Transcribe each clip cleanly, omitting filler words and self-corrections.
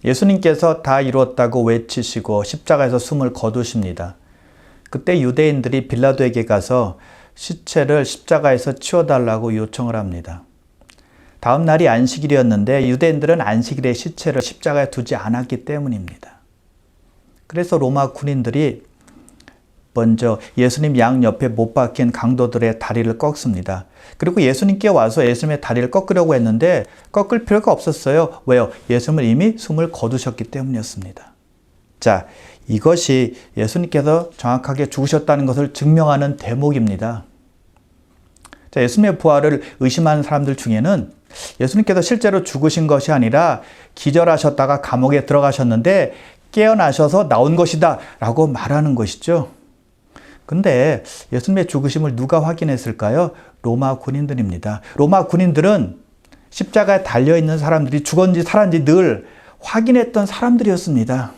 예수님께서 다 이루었다고 외치시고 십자가에서 숨을 거두십니다. 그때 유대인들이 빌라도에게 가서 시체를 십자가에서 치워달라고 요청을 합니다. 다음 날이 안식일이었는데 유대인들은 안식일에 시체를 십자가에 두지 않았기 때문입니다. 그래서 로마 군인들이 먼저 예수님 양 옆에 못 박힌 강도들의 다리를 꺾습니다. 그리고 예수님께 와서 예수님의 다리를 꺾으려고 했는데 꺾을 필요가 없었어요. 왜요? 예수님은 이미 숨을 거두셨기 때문이었습니다. 자, 이것이 예수님께서 정확하게 죽으셨다는 것을 증명하는 대목입니다. 자, 예수님의 부활을 의심하는 사람들 중에는 예수님께서 실제로 죽으신 것이 아니라 기절하셨다가 감옥에 들어가셨는데 깨어나셔서 나온 것이다 라고 말하는 것이죠. 근데 예수님의 죽으심을 누가 확인했을까요? 로마 군인들입니다. 로마 군인들은 십자가에 달려있는 사람들이 죽었는지 살았는지 늘 확인했던 사람들이었습니다.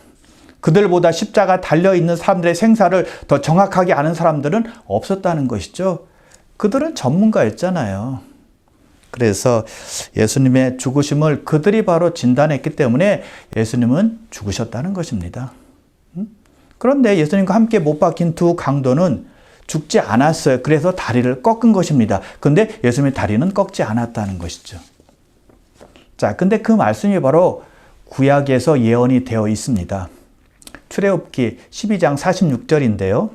그들보다 십자가에 달려있는 사람들의 생사를 더 정확하게 아는 사람들은 없었다는 것이죠. 그들은 전문가였잖아요. 그래서 예수님의 죽으심을 그들이 바로 진단했기 때문에 예수님은 죽으셨다는 것입니다. 그런데 예수님과 함께 못 박힌 두 강도는 죽지 않았어요. 그래서 다리를 꺾은 것입니다. 근데 예수님의 다리는 꺾지 않았다는 것이죠. 자, 근데 그 말씀이 바로 구약에서 예언이 되어 있습니다. 출애굽기 12장 46절인데요.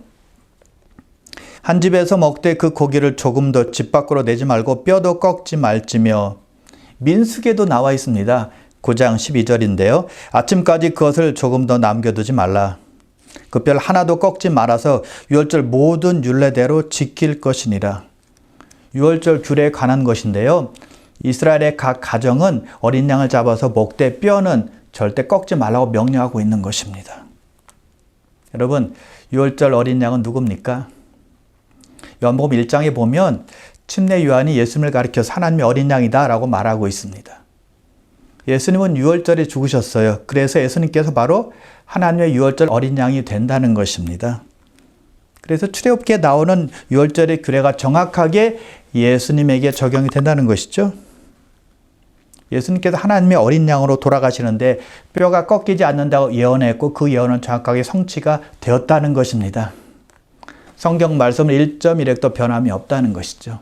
한 집에서 먹되 그 고기를 조금도 집 밖으로 내지 말고 뼈도 꺾지 말지며, 민수기에도 나와 있습니다. 9장 12절인데요. 아침까지 그것을 조금 더 남겨두지 말라. 그 뼈를 하나도 꺾지 말아서 유월절 모든 율례대로 지킬 것이니라. 유월절 규례에 관한 것인데요. 이스라엘의 각 가정은 어린 양을 잡아서 먹되 뼈는 절대 꺾지 말라고 명령하고 있는 것입니다. 여러분, 유월절 어린 양은 누굽니까? 요한복음 1장에 보면 침례 요한이 예수님을 가리켜서 하나님의 어린 양이다 라고 말하고 있습니다. 예수님은 유월절에 죽으셨어요. 그래서 예수님께서 바로 하나님의 유월절 어린 양이 된다는 것입니다. 그래서 출애굽기에 나오는 유월절의 규례가 정확하게 예수님에게 적용이 된다는 것이죠. 예수님께서 하나님의 어린 양으로 돌아가시는데 뼈가 꺾이지 않는다고 예언했고 그 예언은 정확하게 성취가 되었다는 것입니다. 성경 말씀은 1.1획도 변함이 없다는 것이죠.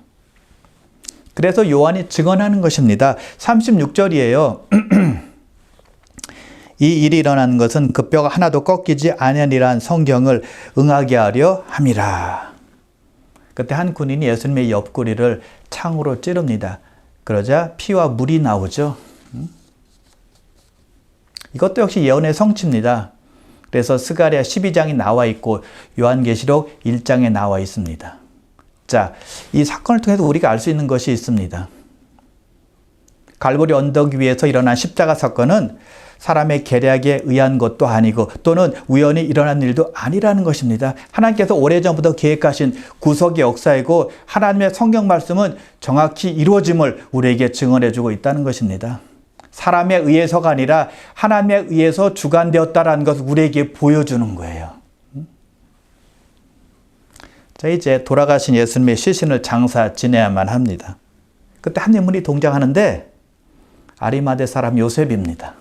그래서 요한이 증언하는 것입니다. 36절이에요. 이 일이 일어난 것은 그 뼈가 하나도 꺾이지 아니하니란 성경을 응하게 하려 함이라. 그때 한 군인이 예수님의 옆구리를 창으로 찌릅니다. 그러자 피와 물이 나오죠. 이것도 역시 예언의 성취입니다. 그래서 스가랴 12장이 나와 있고 요한계시록 1장에 나와 있습니다. 자, 이 사건을 통해서 우리가 알 수 있는 것이 있습니다. 갈보리 언덕 위에서 일어난 십자가 사건은 사람의 계략에 의한 것도 아니고 또는 우연히 일어난 일도 아니라는 것입니다. 하나님께서 오래전부터 계획하신 구속의 역사이고 하나님의 성경 말씀은 정확히 이루어짐을 우리에게 증언해주고 있다는 것입니다. 사람에 의해서가 아니라 하나님에 의해서 주관되었다는 것을 우리에게 보여주는 거예요. 자, 이제 돌아가신 예수님의 시신을 장사 지내야만 합니다. 그때 한 인물이 동장하는데 아리마대 사람 요셉입니다.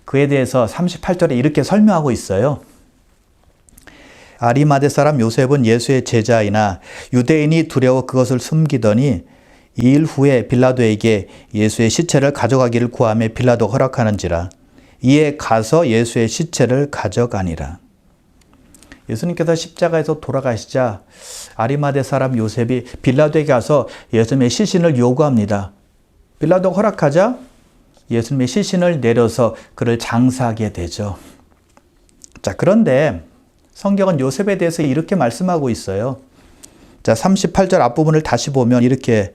그에 대해서 38절에 이렇게 설명하고 있어요. 아리마대 사람 요셉은 예수의 제자이나 유대인이 두려워 그것을 숨기더니 2일 후에 빌라도에게 예수의 시체를 가져가기를 구하며 빌라도 허락하는지라. 이에 가서 예수의 시체를 가져가니라. 예수님께서 십자가에서 돌아가시자 아리마대 사람 요셉이 빌라도에게 가서 예수님의 시신을 요구합니다. 빌라도가 허락하자 예수님의 시신을 내려서 그를 장사하게 되죠. 자, 그런데 성경은 요셉에 대해서 이렇게 말씀하고 있어요. 자, 38절 앞부분을 다시 보면 이렇게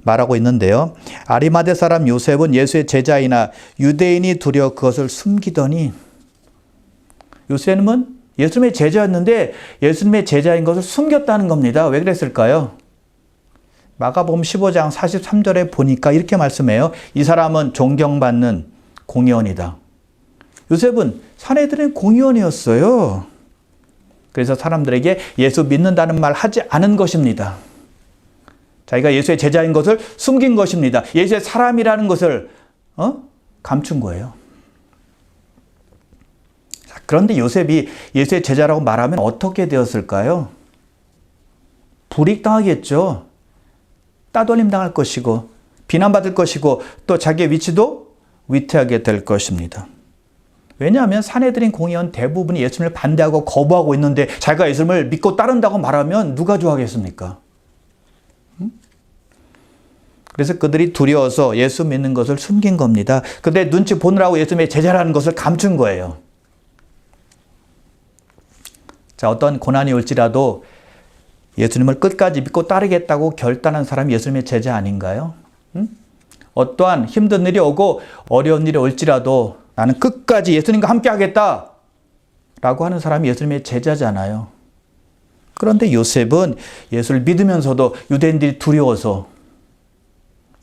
말하고 있는데요. 아리마대 사람 요셉은 예수의 제자이나 유대인이 두려워 그것을 숨기더니, 요셉은 예수님의 제자였는데 예수님의 제자인 것을 숨겼다는 겁니다. 왜 그랬을까요? 마가복음 15장 43절에 보니까 이렇게 말씀해요. 이 사람은 존경받는 공의원이다. 요셉은 사내들의 공의원이었어요. 그래서 사람들에게 예수 믿는다는 말 하지 않은 것입니다. 자기가 예수의 제자인 것을 숨긴 것입니다. 예수의 사람이라는 것을 감춘 거예요. 그런데 요셉이 예수의 제자라고 말하면 어떻게 되었을까요? 불이익당하겠죠. 따돌림 당할 것이고 비난받을 것이고 또 자기의 위치도 위태하게 될 것입니다. 왜냐하면 사내들인 공의원 대부분이 예수님을 반대하고 거부하고 있는데 자기가 예수님을 믿고 따른다고 말하면 누가 좋아하겠습니까? 그래서 그들이 두려워서 예수 믿는 것을 숨긴 겁니다. 근데 눈치 보느라고 예수님의 제자라는 것을 감춘 거예요. 자, 어떤 고난이 올지라도 예수님을 끝까지 믿고 따르겠다고 결단한 사람이 예수님의 제자 아닌가요? 어떠한 힘든 일이 오고 어려운 일이 올지라도 나는 끝까지 예수님과 함께 하겠다 라고 하는 사람이 예수님의 제자잖아요. 그런데 요셉은 예수를 믿으면서도 유대인들이 두려워서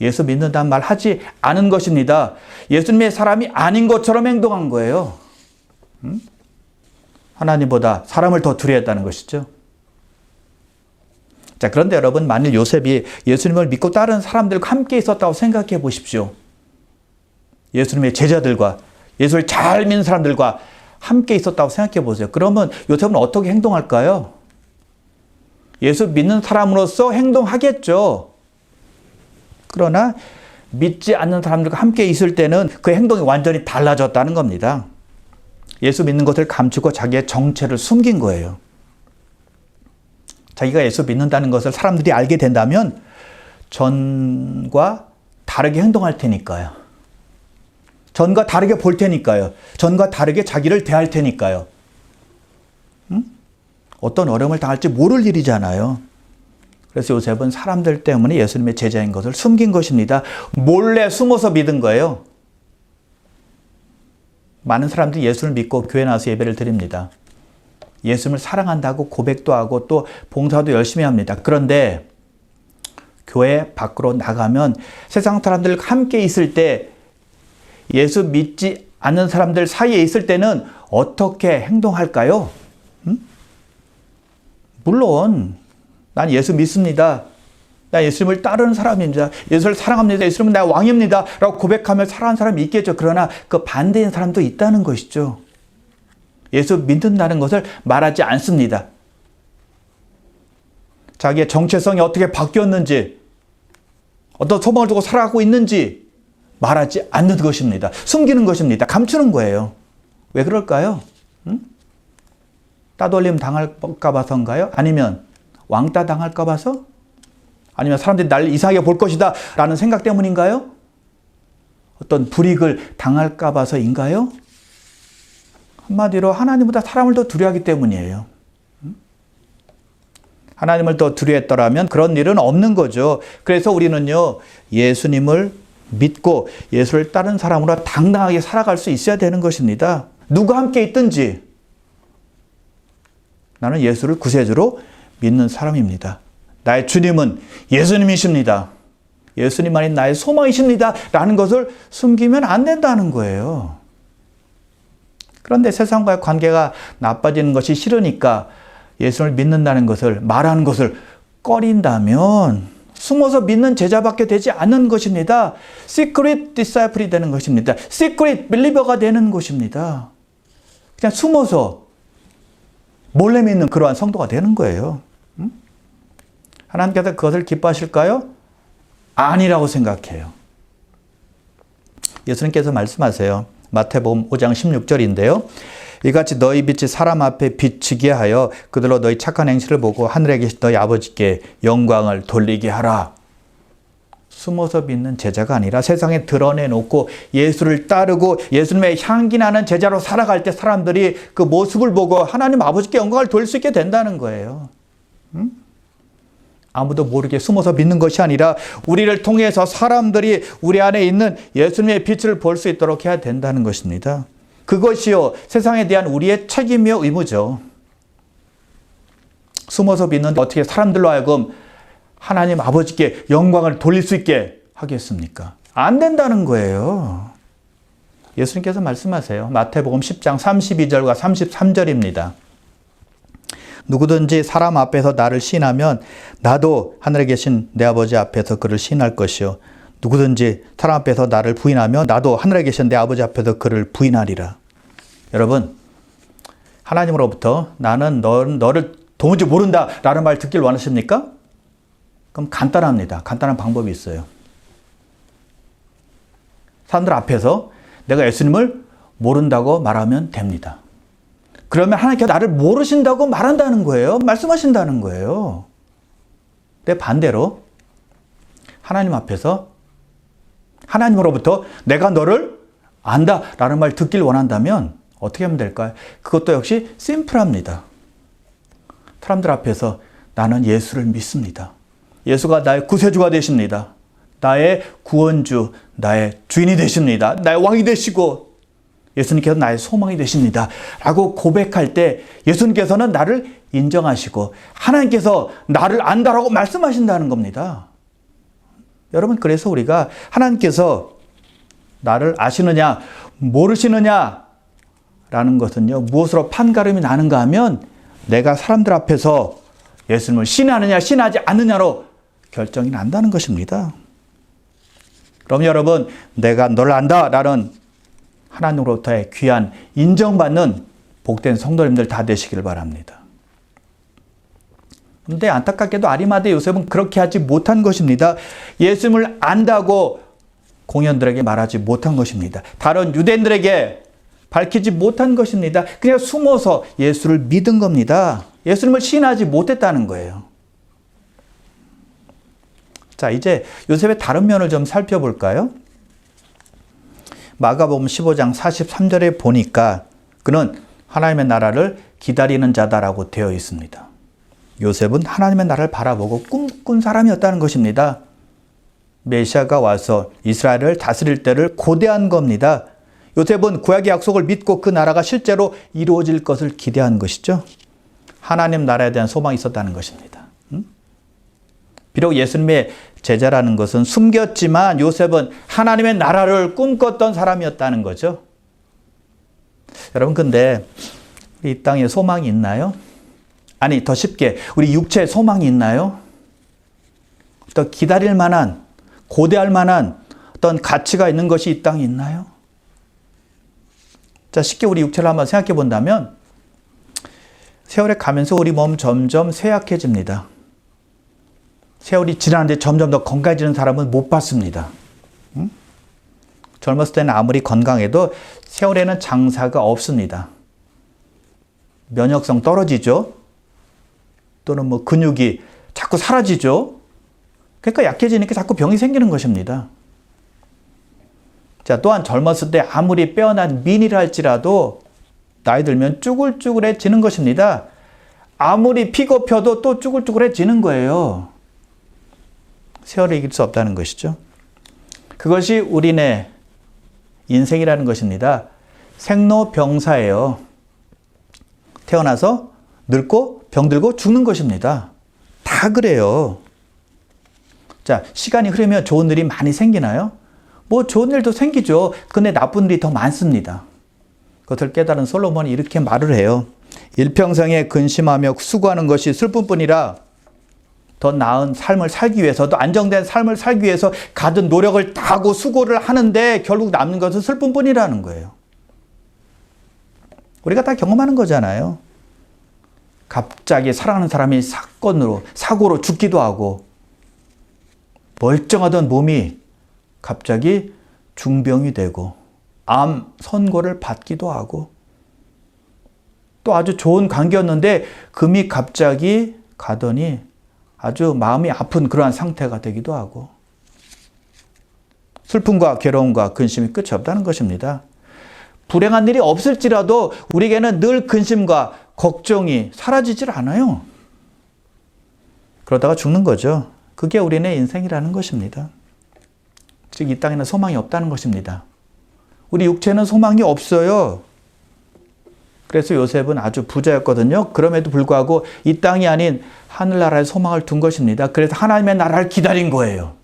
예수 믿는다는 말 하지 않은 것입니다. 예수님의 사람이 아닌 것처럼 행동한 거예요. 하나님보다 사람을 더 두려워했다는 것이죠. 자, 그런데 여러분, 만일 요셉이 예수님을 믿고 따르는 사람들과 함께 있었다고 생각해 보십시오. 예수님의 제자들과 예수를 잘 믿는 사람들과 함께 있었다고 생각해 보세요. 그러면 요셉은 어떻게 행동할까요? 예수 믿는 사람으로서 행동하겠죠. 그러나 믿지 않는 사람들과 함께 있을 때는 그 행동이 완전히 달라졌다는 겁니다. 예수 믿는 것을 감추고 자기의 정체를 숨긴 거예요. 자기가 예수 믿는다는 것을 사람들이 알게 된다면 전과 다르게 행동할 테니까요. 전과 다르게 볼 테니까요. 전과 다르게 자기를 대할 테니까요. 어떤 어려움을 당할지 모를 일이잖아요. 그래서 요셉은 사람들 때문에 예수님의 제자인 것을 숨긴 것입니다. 몰래 숨어서 믿은 거예요. 많은 사람들이 예수를 믿고 교회 나와서 예배를 드립니다. 예수님을 사랑한다고 고백도 하고 또 봉사도 열심히 합니다. 그런데 교회 밖으로 나가면 세상 사람들과 함께 있을 때 예수 믿지 않는 사람들 사이에 있을 때는 어떻게 행동할까요? 물론 난 예수 믿습니다. 나 예수님을 따르는 사람입니다. 예수를 사랑합니다. 예수님은 나 왕입니다. 라고 고백하며 살아가는 사람이 있겠죠. 그러나 그 반대인 사람도 있다는 것이죠. 예수 믿는다는 것을 말하지 않습니다. 자기의 정체성이 어떻게 바뀌었는지, 어떤 소망을 두고 살아가고 있는지 말하지 않는 것입니다. 숨기는 것입니다. 감추는 거예요. 왜 그럴까요? 따돌림 당할까 봐서인가요? 아니면 왕따 당할까 봐서? 아니면 사람들이 날 이상하게 볼 것이다 라는 생각 때문인가요? 어떤 불이익을 당할까 봐서인가요? 한마디로 하나님보다 사람을 더 두려워하기 때문이에요. 하나님을 더 두려워했더라면 그런 일은 없는 거죠. 그래서 우리는요, 예수님을 믿고 예수를 따른 사람으로 당당하게 살아갈 수 있어야 되는 것입니다. 누가 함께 있든지 나는 예수를 구세주로 믿는 사람입니다. 나의 주님은 예수님이십니다. 예수님만이 나의 소망이십니다. 라는 것을 숨기면 안 된다는 거예요. 그런데 세상과의 관계가 나빠지는 것이 싫으니까 예수를 믿는다는 것을 말하는 것을 꺼린다면 숨어서 믿는 제자밖에 되지 않는 것입니다. Secret disciple이 되는 것입니다. Secret believer가 되는 것입니다. 그냥 숨어서 몰래 믿는 그러한 성도가 되는 거예요. 하나님께서 그것을 기뻐하실까요? 아니라고 생각해요. 예수님께서 말씀하세요. 마태복음 5장 16절인데요. 이같이 너희 빛이 사람 앞에 비치게 하여 그들로 너희 착한 행실을 보고 하늘에 계신 너희 아버지께 영광을 돌리게 하라. 숨어서 믿는 제자가 아니라 세상에 드러내놓고 예수를 따르고 예수님의 향기 나는 제자로 살아갈 때 사람들이 그 모습을 보고 하나님 아버지께 영광을 돌릴 수 있게 된다는 거예요. 아무도 모르게 숨어서 믿는 것이 아니라 우리를 통해서 사람들이 우리 안에 있는 예수님의 빛을 볼 수 있도록 해야 된다는 것입니다. 그것이요, 세상에 대한 우리의 책임이요 의무죠. 숨어서 믿는데 어떻게 사람들로 하여금 하나님 아버지께 영광을 돌릴 수 있게 하겠습니까? 안 된다는 거예요. 예수님께서 말씀하세요. 마태복음 10장 32절과 33절입니다. 누구든지 사람 앞에서 나를 시인하면 나도 하늘에 계신 내 아버지 앞에서 그를 시인할 것이요. 누구든지 사람 앞에서 나를 부인하며 나도 하늘에 계신 내 아버지 앞에서 그를 부인하리라. 여러분, 하나님으로부터 나는 너를 도무지 모른다 라는 말 듣길 원하십니까? 그럼 간단합니다. 간단한 방법이 있어요. 사람들 앞에서 내가 예수님을 모른다고 말하면 됩니다. 그러면 하나님께서 나를 모르신다고 말한다는 거예요. 말씀하신다는 거예요. 근데 반대로 하나님 앞에서 하나님으로부터 내가 너를 안다 라는 말 듣길 원한다면 어떻게 하면 될까요? 그것도 역시 심플합니다. 사람들 앞에서 나는 예수를 믿습니다. 예수가 나의 구세주가 되십니다. 나의 구원주, 나의 주인이 되십니다. 나의 왕이 되시고 예수님께서 나의 소망이 되십니다. 라고 고백할 때 예수님께서는 나를 인정하시고 하나님께서 나를 안다라고 말씀하신다는 겁니다. 여러분, 그래서 우리가 하나님께서 나를 아시느냐 모르시느냐 라는 것은요, 무엇으로 판가름이 나는가 하면 내가 사람들 앞에서 예수님을 신하느냐 신하지 않느냐로 결정이 난다는 것입니다. 그럼 여러분, 내가 너를 안다라는 하나님으로부터의 귀한 인정받는 복된 성도님들 다 되시기를 바랍니다. 그런데 안타깝게도 아리마대 요셉은 그렇게 하지 못한 것입니다. 예수님을 안다고 공연들에게 말하지 못한 것입니다. 다른 유대인들에게 밝히지 못한 것입니다. 그냥 숨어서 예수를 믿은 겁니다. 예수님을 신하지 못했다는 거예요. 자, 이제 요셉의 다른 면을 좀 살펴볼까요? 마가복음 15장 43절에 보니까 그는 하나님의 나라를 기다리는 자다라고 되어 있습니다. 요셉은 하나님의 나라를 바라보고 꿈꾼 사람이었다는 것입니다. 메시아가 와서 이스라엘을 다스릴 때를 고대한 겁니다. 요셉은 구약의 약속을 믿고 그 나라가 실제로 이루어질 것을 기대한 것이죠. 하나님 나라에 대한 소망이 있었다는 것입니다. 비록 예수님의 제자라는 것은 숨겼지만 요셉은 하나님의 나라를 꿈꿨던 사람이었다는 거죠. 여러분, 근데 이 땅에 소망이 있나요? 아니, 더 쉽게 우리 육체에 소망이 있나요? 더 기다릴 만한, 고대할 만한 어떤 가치가 있는 것이 이 땅에 있나요? 자, 쉽게 우리 육체를 한번 생각해 본다면 세월에 가면서 우리 몸 점점 쇠약해집니다. 세월이 지나는데 점점 더 건강해지는 사람은 못 봤습니다. 젊었을 때는 아무리 건강해도 세월에는 장사가 없습니다. 면역성 떨어지죠. 또는 근육이 자꾸 사라지죠. 그러니까 약해지니까 자꾸 병이 생기는 것입니다. 자, 또한 젊었을 때 아무리 빼어난 미인이라 할지라도 나이 들면 쭈글쭈글해지는 것입니다. 아무리 피고 펴도 또 쭈글쭈글해지는 거예요. 세월을 이길 수 없다는 것이죠. 그것이 우리네 인생이라는 것입니다. 생로병사예요. 태어나서 늙고 병들고 죽는 것입니다. 다 그래요. 자, 시간이 흐르면 좋은 일이 많이 생기나요? 좋은 일도 생기죠. 근데 나쁜 일이 더 많습니다. 그것을 깨달은 솔로몬이 이렇게 말을 해요. 일평생에 근심하며 수고하는 것이 슬픔뿐이라 더 나은 삶을 살기 위해서, 더 안정된 삶을 살기 위해서 가진 노력을 다하고 수고를 하는데 결국 남는 것은 슬픔뿐이라는 거예요. 우리가 다 경험하는 거잖아요. 갑자기 사랑하는 사람이 사고로 죽기도 하고, 멀쩡하던 몸이 갑자기 중병이 되고, 암 선고를 받기도 하고, 또 아주 좋은 관계였는데 금이 갑자기 가더니 아주 마음이 아픈 그러한 상태가 되기도 하고, 슬픔과 괴로움과 근심이 끝이 없다는 것입니다. 불행한 일이 없을지라도 우리에게는 늘 근심과 걱정이 사라지질 않아요. 그러다가 죽는 거죠. 그게 우리네 인생이라는 것입니다. 즉, 이 땅에는 소망이 없다는 것입니다. 우리 육체는 소망이 없어요. 그래서 요셉은 아주 부자였거든요. 그럼에도 불구하고 이 땅이 아닌 하늘나라에 소망을 둔 것입니다. 그래서 하나님의 나라를 기다린 거예요.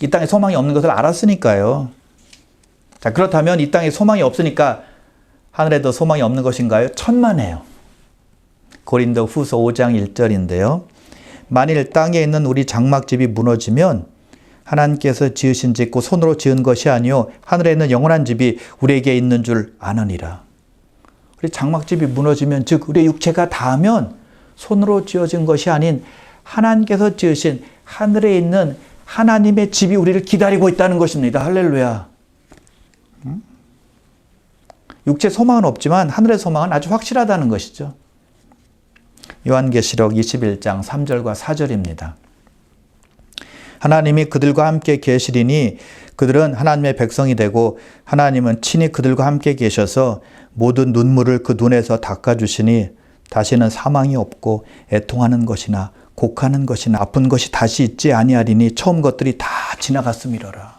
이 땅에 소망이 없는 것을 알았으니까요. 자, 그렇다면 이 땅에 소망이 없으니까 하늘에도 소망이 없는 것인가요? 천만에요. 고린도 후서 5장 1절인데요. 만일 땅에 있는 우리 장막집이 무너지면 하나님께서 지으신 집 곧 손으로 지은 것이 아니요 하늘에 있는 영원한 집이 우리에게 있는 줄 아느니라. 우리 장막집이 무너지면, 즉 우리의 육체가 닿으면 손으로 지어진 것이 아닌 하나님께서 지으신 하늘에 있는 하나님의 집이 우리를 기다리고 있다는 것입니다. 할렐루야. 육체 소망은 없지만 하늘의 소망은 아주 확실하다는 것이죠. 요한계시록 21장 3절과 4절입니다. 하나님이 그들과 함께 계시리니 그들은 하나님의 백성이 되고 하나님은 친히 그들과 함께 계셔서 모든 눈물을 그 눈에서 닦아주시니 다시는 사망이 없고 애통하는 것이나 곡하는 것이나 아픈 것이 다시 있지 아니하리니 처음 것들이 다 지나갔음이로라.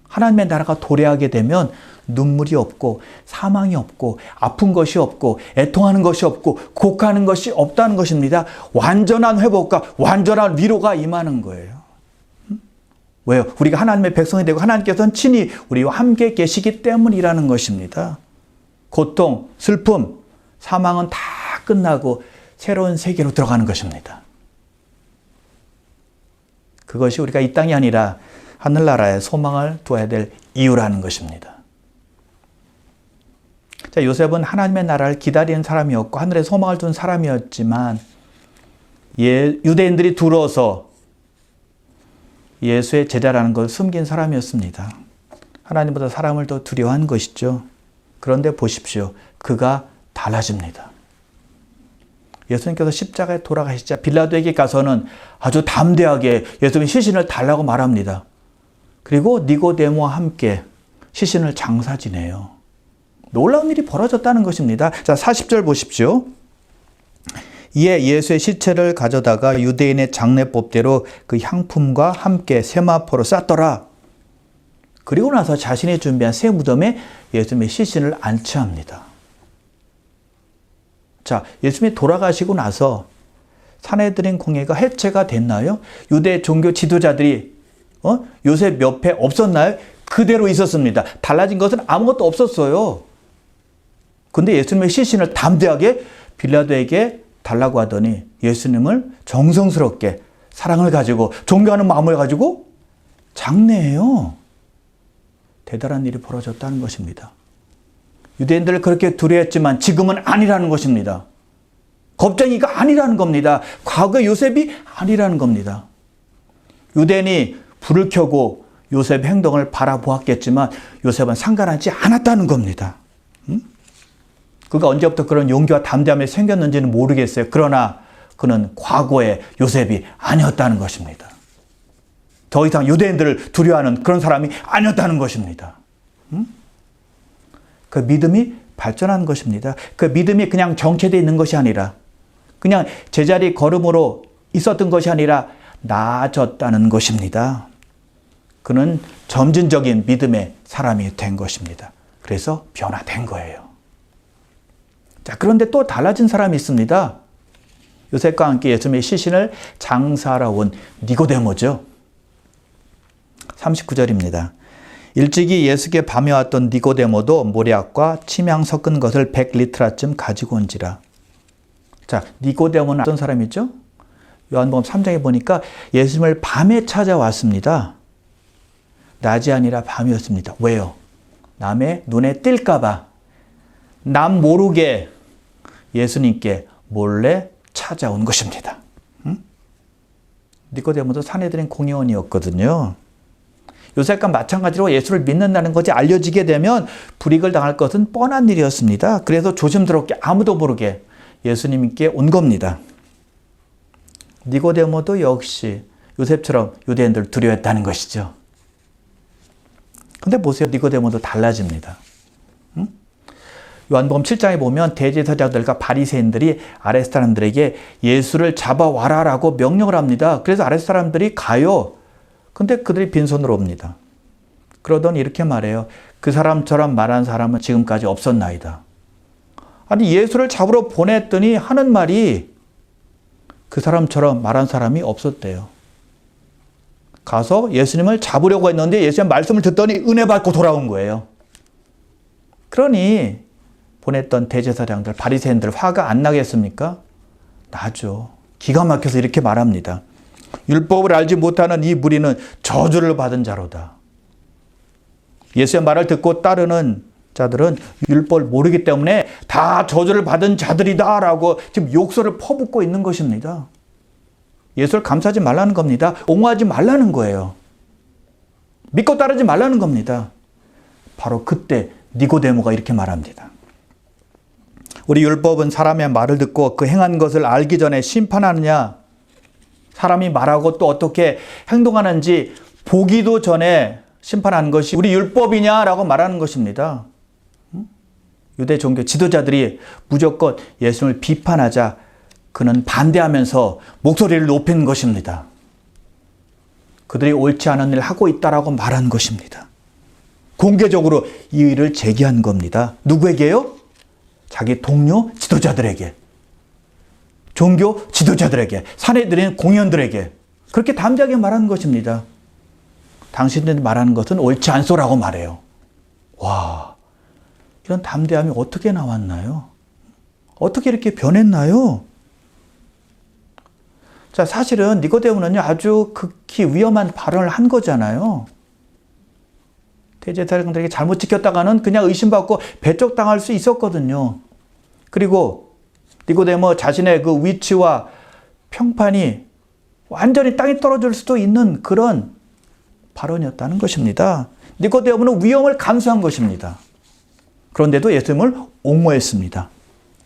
하나님의 나라가 도래하게 되면 눈물이 없고 사망이 없고 아픈 것이 없고 애통하는 것이 없고 곡하는 것이 없다는 것입니다. 완전한 회복과 완전한 위로가 임하는 거예요. 왜요? 우리가 하나님의 백성이 되고 하나님께서는 친히 우리와 함께 계시기 때문이라는 것입니다. 고통, 슬픔, 사망은 다 끝나고 새로운 세계로 들어가는 것입니다. 그것이 우리가 이 땅이 아니라 하늘나라에 소망을 두어야 될 이유라는 것입니다. 자, 요셉은 하나님의 나라를 기다리는 사람이었고 하늘에 소망을 둔 사람이었지만 유대인들이 들어서 예수의 제자라는 걸 숨긴 사람이었습니다. 하나님보다 사람을 더 두려워한 것이죠. 그런데 보십시오. 그가 달라집니다. 예수님께서 십자가에 돌아가시자 빌라도에게 가서는 아주 담대하게 예수님 시신을 달라고 말합니다. 그리고 니고데모와 함께 시신을 장사 지내요. 놀라운 일이 벌어졌다는 것입니다. 자, 40절 보십시오. 이에 예수의 시체를 가져다가 유대인의 장례법대로 그 향품과 함께 세마포로 쌌더라. 그리고 나서 자신이 준비한 새 무덤에 예수님의 시신을 안치합니다. 자, 예수님이 돌아가시고 나서 산헤드린 공회가 해체가 됐나요? 유대 종교 지도자들이 요셉 옆에 없었나요? 그대로 있었습니다. 달라진 것은 아무것도 없었어요. 근데 예수님의 시신을 담대하게 빌라도에게 달라고 하더니 예수님을 정성스럽게 사랑을 가지고 존경하는 마음을 가지고 장례해요. 대단한 일이 벌어졌다는 것입니다. 유대인들을 그렇게 두려워했지만 지금은 아니라는 것입니다. 겁쟁이가 아니라는 겁니다. 과거 요셉이 아니라는 겁니다. 유대인이 불을 켜고 요셉의 행동을 바라보았겠지만 요셉은 상관하지 않았다는 겁니다. 그가 언제부터 그런 용기와 담대함이 생겼는지는 모르겠어요. 그러나 그는 과거의 요셉이 아니었다는 것입니다. 더 이상 유대인들을 두려워하는 그런 사람이 아니었다는 것입니다. 그 믿음이 발전한 것입니다. 그 믿음이 그냥 정체되어 있는 것이 아니라 그냥 제자리 걸음으로 있었던 것이 아니라 나아졌다는 것입니다. 그는 점진적인 믿음의 사람이 된 것입니다. 그래서 변화된 거예요. 자, 그런데 또 달라진 사람이 있습니다. 요셉과 함께 예수님의 시신을 장사하러 온 니고데모죠. 39절입니다. 일찍이 예수께 밤에 왔던 니고데모도 모략과 침향 섞은 것을 100리트라쯤 가지고 온지라. 자, 니고데모는 어떤 사람이죠? 요한복음 3장에 보니까 예수님을 밤에 찾아왔습니다. 낮이 아니라 밤이었습니다. 왜요? 남의 눈에 띌까 봐 남 모르게 예수님께 몰래 찾아온 것입니다. 니고데모도 산헤드린 공회원이었거든요. 요셉과 마찬가지로 예수를 믿는다는 것이 알려지게 되면 불이익을 당할 것은 뻔한 일이었습니다. 그래서 조심스럽게 아무도 모르게 예수님께 온 겁니다. 니고데모도 역시 요셉처럼 유대인들을 두려워했다는 것이죠. 근데 보세요. 니고데모도 달라집니다. 요한복음 7장에 보면 대제사장들과 바리새인들이 아랫 사람들에게 예수를 잡아와라라고 명령을 합니다. 그래서 아랫 사람들이 가요. 근데 그들이 빈손으로 옵니다. 그러더니 이렇게 말해요. 그 사람처럼 말한 사람은 지금까지 없었나이다. 아니, 예수를 잡으러 보냈더니 하는 말이 그 사람처럼 말한 사람이 없었대요. 가서 예수님을 잡으려고 했는데 예수님 말씀을 듣더니 은혜 받고 돌아온 거예요. 그러니 보냈던 대제사장들, 바리새인들 화가 안 나겠습니까? 나죠. 기가 막혀서 이렇게 말합니다. 율법을 알지 못하는 이 무리는 저주를 받은 자로다. 예수의 말을 듣고 따르는 자들은 율법을 모르기 때문에 다 저주를 받은 자들이다 라고 지금 욕설을 퍼붓고 있는 것입니다. 예수를 감싸지 말라는 겁니다. 옹호하지 말라는 거예요. 믿고 따르지 말라는 겁니다. 바로 그때 니고데모가 이렇게 말합니다. 우리 율법은 사람의 말을 듣고 그 행한 것을 알기 전에 심판하느냐? 사람이 말하고 또 어떻게 행동하는지 보기도 전에 심판하는 것이 우리 율법이냐라고 말하는 것입니다. 유대 종교 지도자들이 무조건 예수님을 비판하자 그는 반대하면서 목소리를 높인 것입니다. 그들이 옳지 않은 일을 하고 있다라고 말한 것입니다. 공개적으로 이 일을 제기한 겁니다. 누구에게요? 자기 동료 지도자들에게, 종교 지도자들에게, 사내들인 공연들에게 그렇게 담대하게 말하는 것입니다. 당신들이 말하는 것은 옳지 않소라고 말해요. 와, 이런 담대함이 어떻게 나왔나요? 어떻게 이렇게 변했나요? 자, 사실은 니고데모는요, 아주 극히 위험한 발언을 한 거잖아요. 대제사장들에게 잘못 지켰다가는 그냥 의심받고 배척당할 수 있었거든요. 그리고 니고데모 자신의 그 위치와 평판이 완전히 땅에 떨어질 수도 있는 그런 발언이었다는 것입니다. 니고데모는 위험을 감수한 것입니다. 그런데도 예수님을 옹호했습니다.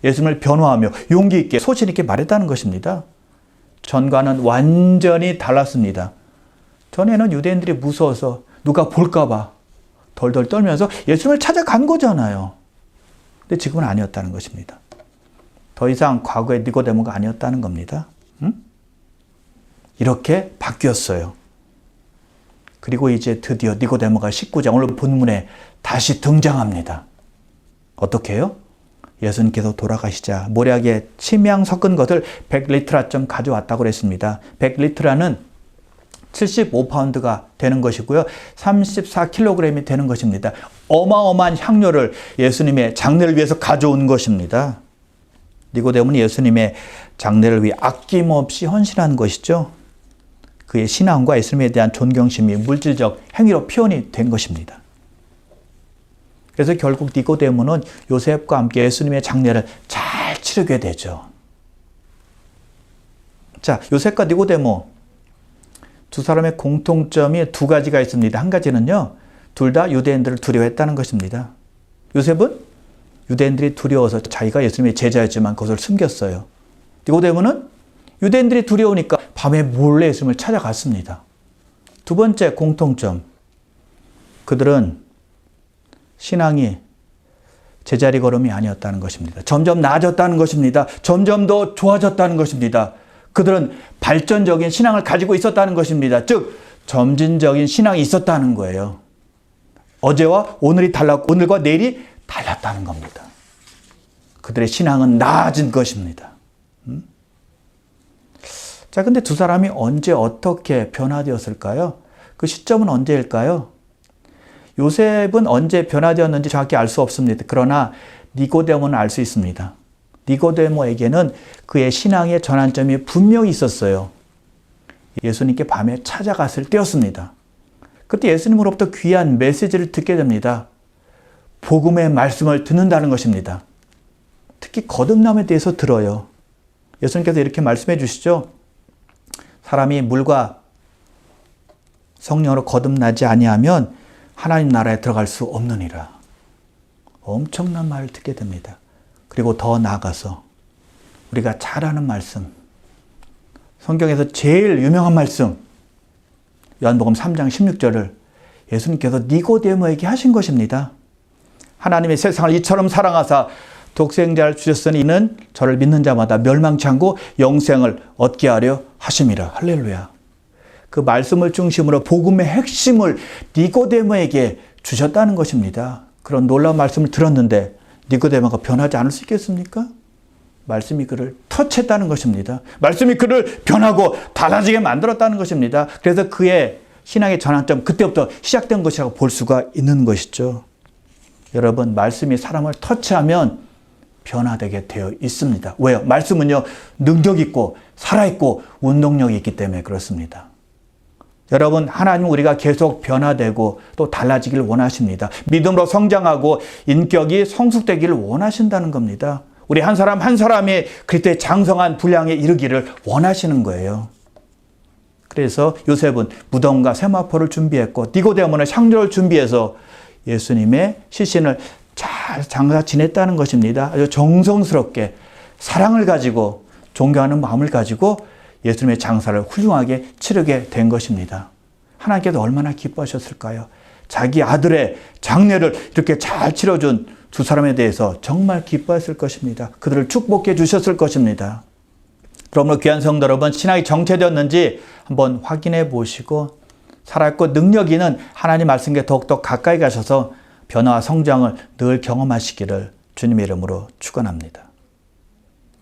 예수님을 변호하며 용기 있게 소신 있게 말했다는 것입니다. 전과는 완전히 달랐습니다. 전에는 유대인들이 무서워서 누가 볼까 봐 덜덜 떨면서 예수님을 찾아간 거잖아요. 근데 지금은 아니었다는 것입니다. 더 이상 과거의 니고데모가 아니었다는 겁니다. 이렇게 바뀌었어요. 그리고 이제 드디어 니고데모가 19장 오늘 본문에 다시 등장합니다. 어떻게 해요? 예수님께서 돌아가시자 모략에 침향 섞은 것을 100리트라쯤 가져왔다고 그랬습니다. 100리트라는 75파운드가 되는 것이고요. 34kg이 되는 것입니다. 어마어마한 향료를 예수님의 장례를 위해서 가져온 것입니다. 니고데모는 예수님의 장례를 위해 아낌없이 헌신한 것이죠. 그의 신앙과 예수님에 대한 존경심이 물질적 행위로 표현이 된 것입니다. 그래서 결국 니고데모는 요셉과 함께 예수님의 장례를 잘 치르게 되죠. 자, 요셉과 니고데모 두 사람의 공통점이 두 가지가 있습니다. 한 가지는요, 둘 다 유대인들을 두려워했다는 것입니다. 요셉은 유대인들이 두려워서 자기가 예수님의 제자였지만 그것을 숨겼어요. 니고데모는 유대인들이 두려우니까 밤에 몰래 예수님을 찾아갔습니다. 두 번째 공통점, 그들은 신앙이 제자리 걸음이 아니었다는 것입니다. 점점 나아졌다는 것입니다. 점점 더 좋아졌다는 것입니다. 그들은 발전적인 신앙을 가지고 있었다는 것입니다. 즉, 점진적인 신앙이 있었다는 거예요. 어제와 오늘이 달랐고 오늘과 내일이 달랐다는 겁니다. 그들의 신앙은 나아진 것입니다. 자, 근데 두 사람이 언제 어떻게 변화되었을까요? 그 시점은 언제일까요? 요셉은 언제 변화되었는지 정확히 알 수 없습니다. 그러나 니고데모는 알 수 있습니다. 니고데모에게는 그의 신앙의 전환점이 분명히 있었어요. 예수님께 밤에 찾아갔을 때였습니다. 그때 예수님으로부터 귀한 메시지를 듣게 됩니다. 복음의 말씀을 듣는다는 것입니다. 특히 거듭남에 대해서 들어요. 예수님께서 이렇게 말씀해 주시죠. 사람이 물과 성령으로 거듭나지 아니하면 하나님 나라에 들어갈 수 없느니라. 엄청난 말을 듣게 됩니다. 그리고 더 나아가서 우리가 잘 아는 말씀, 성경에서 제일 유명한 말씀, 요한복음 3장 16절을 예수님께서 니고데모에게 하신 것입니다. 하나님의 세상을 이처럼 사랑하사 독생자를 주셨으니 이는 저를 믿는 자마다 멸망치 않고 영생을 얻게 하려 하심이라. 할렐루야. 그 말씀을 중심으로 복음의 핵심을 니고데모에게 주셨다는 것입니다. 그런 놀라운 말씀을 들었는데 니고데모가 변하지 않을 수 있겠습니까? 말씀이 그를 터치했다는 것입니다. 말씀이 그를 변하고 달라지게 만들었다는 것입니다. 그래서 그의 신앙의 전환점, 그때부터 시작된 것이라고 볼 수가 있는 것이죠. 여러분, 말씀이 사람을 터치하면 변화되게 되어 있습니다. 왜요? 말씀은요, 능력 있고 살아있고 운동력이 있기 때문에 그렇습니다. 여러분, 하나님 우리가 계속 변화되고 또 달라지길 원하십니다. 믿음으로 성장하고 인격이 성숙되기를 원하신다는 겁니다. 우리 한 사람 한 사람이 그리스도의 장성한 분량에 이르기를 원하시는 거예요. 그래서 요셉은 무덤과 세마포를 준비했고 니고데모는 향료를 준비해서 예수님의 시신을 잘 장사 지냈다는 것입니다. 아주 정성스럽게 사랑을 가지고 존경하는 마음을 가지고 예수님의 장사를 훌륭하게 치르게 된 것입니다. 하나님께서 얼마나 기뻐하셨을까요? 자기 아들의 장례를 이렇게 잘 치러준 두 사람에 대해서 정말 기뻐했을 것입니다. 그들을 축복해 주셨을 것입니다. 그러므로 귀한 성도 여러분, 신앙이 정체되었는지 한번 확인해 보시고 살아있고 능력 있는 하나님 말씀께 더욱더 가까이 가셔서 변화와 성장을 늘 경험하시기를 주님의 이름으로 축원합니다.